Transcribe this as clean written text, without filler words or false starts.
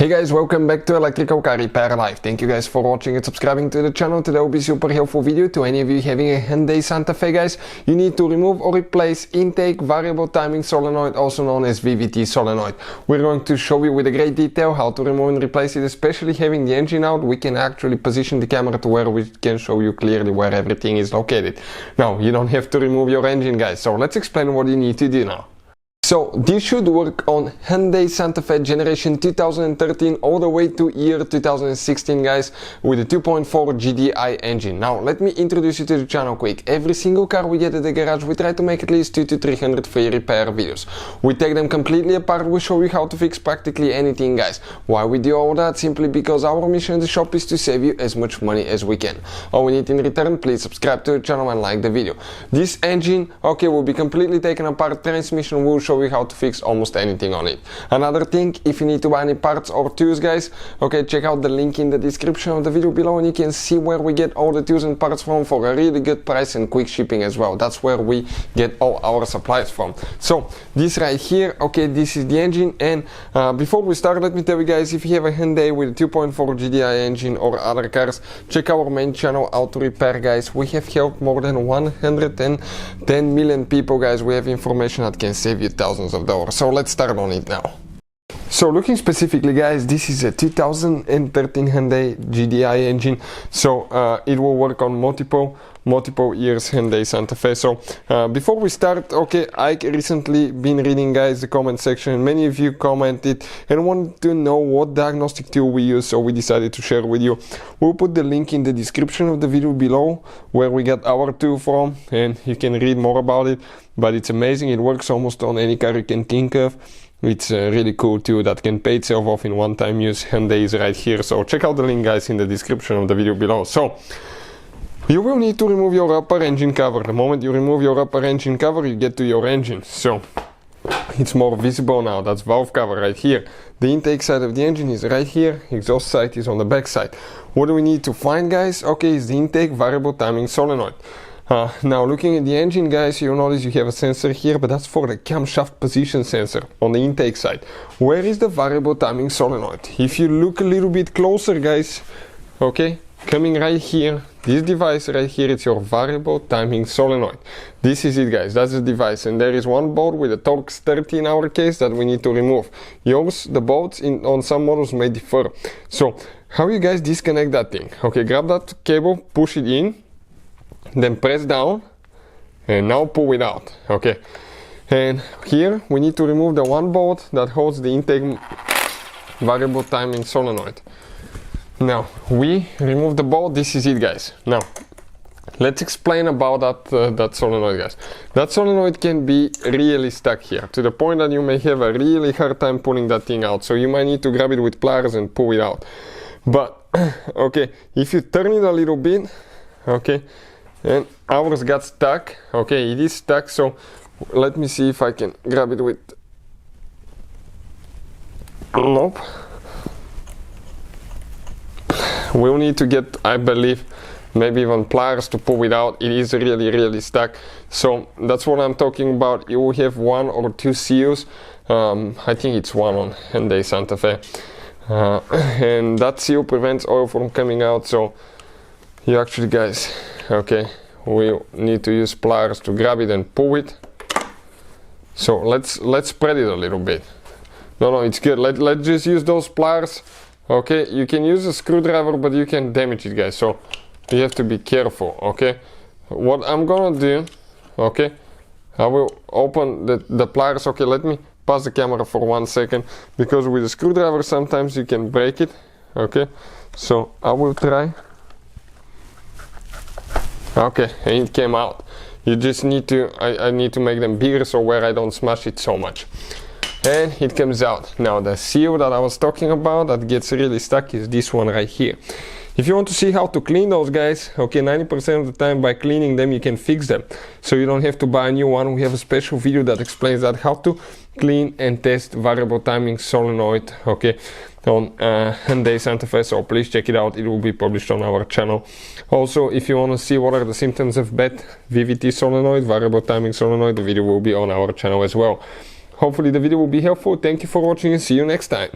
Hey guys, welcome back to Electrical Car Repair Live. Thank you guys for watching and subscribing to the channel. Today will be a super helpful video to any of you having a Hyundai Santa Fe, guys. You need to remove or replace intake variable timing solenoid, also known as Vvt Solenoid. We're going to show you with a great detail how to remove and replace it, especially having the engine out. We can actually position the camera to where we can show you clearly where everything is located. Now, you don't have to remove your engine, guys, so let's explain what you need to do now. So this should work on Hyundai Santa Fe generation 2013 all the way to year 2016, guys, with a 2.4 GDI engine. Now let me introduce you to the channel quick. Every single car we get at the garage, we try to make at least 200 to 300 free repair videos. We take them completely apart, we show you how to fix practically anything, guys. Why we do all that? Simply because our mission in the shop is to save you as much money as we can. All we need in return, please subscribe to the channel and like the video. This engine, okay, will be completely taken apart. Transmission will show you how to fix almost anything on it. Another thing, if you need to buy any parts or tools, guys, okay, check out the link in the description of the video below and you can see where we get all the tools and parts from for a really good price and quick shipping as well. That's where we get all our supplies from. So this right here, okay, this is the engine. And before we start, let me tell you guys, if you have a Hyundai with a 2.4 GDI engine or other cars, check our main channel, Auto Repair, guys. We have helped more than 110 million people, guys. We have information that can save you thousands of dollars. So let's start on it now. So looking specifically, guys, this is a 2013 Hyundai GDI engine, so it will work on multiple years Hyundai Santa Fe. So before we start, okay, I recently been reading, guys, the comment section, and many of you commented and wanted to know what diagnostic tool we use, so we decided to share with you. We'll put the link in the description of the video below where we got our tool from, and you can read more about it. But it's amazing, it works almost on any car you can think of. It's a really cool tool that can pay itself off in one-time use. Hyundai is right here, so check out the link, guys, in the description of the video below. So you will need to remove your upper engine cover. The moment you remove your upper engine cover, you get to your engine. So it's more visible now. That's valve cover right here. The intake side of the engine is right here. Exhaust side is on the back side. What do we need to find, guys? Okay, is the intake variable timing solenoid. Now looking at the engine, guys, you'll notice you have a sensor here, but that's for the camshaft position sensor on the intake side. Where is the variable timing solenoid? If you look a little bit closer, guys, okay, coming right here, this device right here, it's your variable timing solenoid. This is it, guys, that's the device, and there is one bolt with a Torx 30 in our case that we need to remove. Yours, the bolts on some models may differ. So how you guys disconnect that thing? Okay, grab that cable, push it in, then press down and now pull it out. Okay, and here we need to remove the one bolt that holds the intake variable timing solenoid. Now we remove the bolt. This is it, guys. Now let's explain about that solenoid, guys. That solenoid can be really stuck here to the point that you may have a really hard time pulling that thing out, so you might need to grab it with pliers and pull it out. But okay, if you turn it a little bit, okay, and ours got stuck. Okay, it is stuck, so let me see if I can grab it with, nope, we'll need to get, I believe, maybe even pliers to pull it out. It is really stuck, so that's what I'm talking about. You will have one or two seals. I think it's one on Hyundai Santa Fe, and that seal prevents oil from coming out. So you actually, guys, okay, we need to use pliers to grab it and pull it. So let's spread it a little bit. No, it's good. Let's just use those pliers. Okay, you can use a screwdriver, but you can damage it, guys, so you have to be careful. Okay, what I'm gonna do, okay, I will open the pliers. Okay, let me pause the camera for 1 second, because with a screwdriver sometimes you can break it. Okay, so I will try. Okay, and it came out. You just need to, I need to make them bigger so where I don't smash it so much. And it comes out. Now the seal that I was talking about that gets really stuck is this one right here. If you want to see how to clean those, guys, okay, 90% of the time by cleaning them you can fix them. So you don't have to buy a new one. We have a special video that explains that, how to clean and test variable timing solenoid, okay, on Hyundai Santa Fe. So please check it out. It will be published on our channel. Also, if you want to see what are the symptoms of bad Vvt solenoid, variable timing solenoid, the video will be on our channel as well. Hopefully the video will be helpful. Thank you for watching and see you next time.